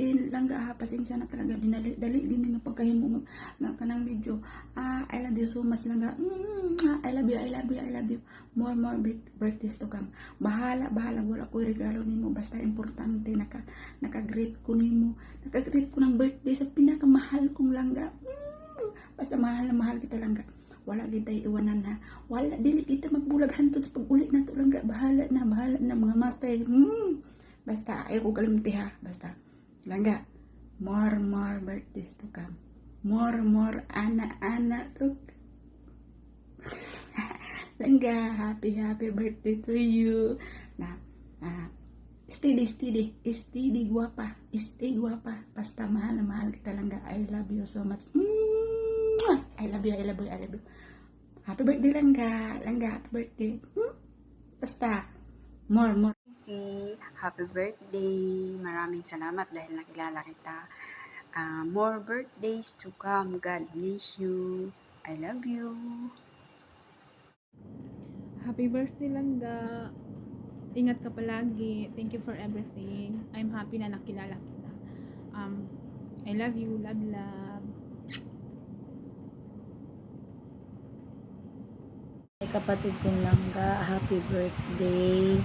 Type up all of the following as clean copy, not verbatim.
din lang ha, pasensya na talaga, dali din nga pagkahimo nga kanang video. I love you so much lang ha. I love you, I love you, I love you. More birthdays to come. Bahala, wala ko regalo nimo, basta importante naka-greet ko nimo. Naka-greet ko ng birthday sa pinakamahal kong langga. Basta mahal na mahal kita langga. Wala kita iwanan ha. Wala dili kita magbulag hantod sa pag-ulit na to langga. Bahala na mga matay. Basta ayaw ko kalimti ha. Basta langga, more birthdays to come. More ana to langga, happy birthday to you. Steady guwapa. Stay guwapa. Basta mahal na mahal kita langga. I love you so much. I love you. Happy birthday langga. Happy birthday. Basta more. Happy birthday. Maraming salamat dahil nakilala kita. More birthdays to come. God bless you. I love you. Happy birthday langga. Ingat ka palagi. Thank you for everything. I'm happy na nakilala kita. I love you. Love. Kapatid kong langga, happy birthday.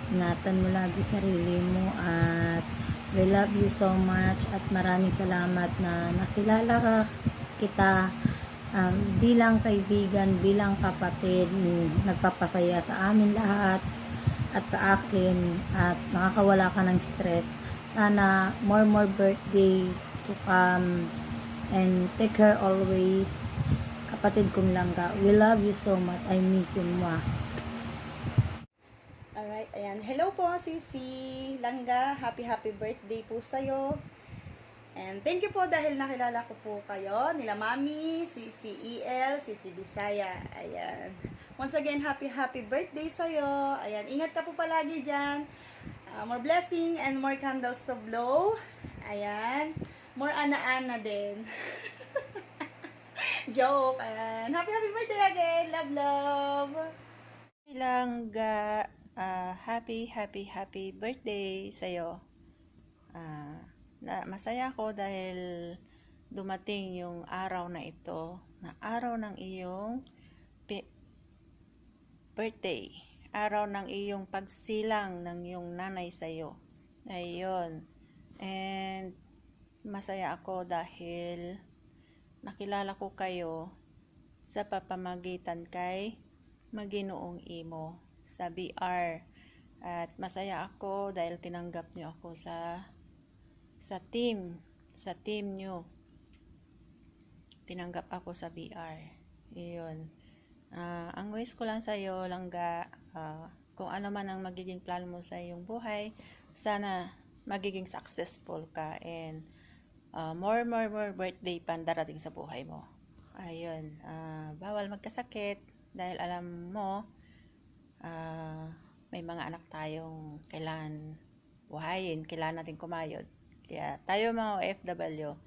Ingatan mo lagi sarili mo at we love you so much at maraming salamat na nakilala kita bilang kaibigan, bilang kapatid. Nagpapasaya sa amin lahat at sa akin at makakawala ka ng stress. Sana more birthday to come and take care always. Kapatid kong langga, we love you so much. I miss you, mwah. Alright, ayan. Hello po, Sisi Langga. Happy birthday po sa'yo. And thank you po dahil nakilala ko po kayo. Nila Mami, Sisi EL, Sisi Bisaya. Ayan. Once again, happy birthday sa'yo. Ayan, ingat ka po palagi dyan. More blessing and more candles to blow. Ayan. More ana-ana din. Joke. Ayan. Happy birthday again. Love. Langga, happy birthday sa'yo. Masaya ako dahil dumating yung araw na ito, na araw ng iyong birthday, araw ng iyong pagsilang ng iyong nanay sa'yo. Ayun. And masaya ako dahil nakilala ko kayo sa papamagitan kay Maginoong Imo sa BR. At masaya ako dahil tinanggap niyo ako sa team niyo. Tinanggap ako sa BR. Iyon. Ang wish ko lang sa iyo, langga, kung ano man ang magiging plano mo sa iyong buhay, sana magiging successful ka and more birthday pa darating sa buhay mo. Ayun. Bawal magkasakit dahil alam mo may mga anak tayong kailangan buhayin, kailangan natin kumayod. Kaya tayo mga OFW,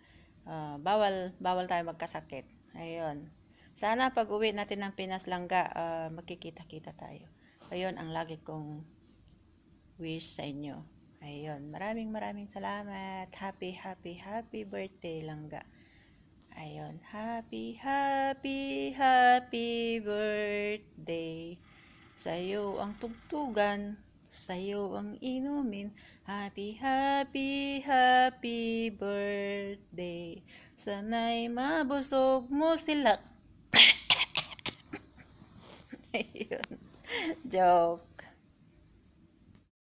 bawal tayo magkasakit. Ayun. Sana pag uwi natin ng Pinas langga, magkikita-kita tayo. Ayun ang lagi kong wish sa inyo. Ayun, maraming salamat. Happy birthday langga. Ayun, happy birthday. Sa'yo ang tugtugan, sa'yo ang inumin. Happy birthday. Sana'y mabusog mo sila. Ayun, joke.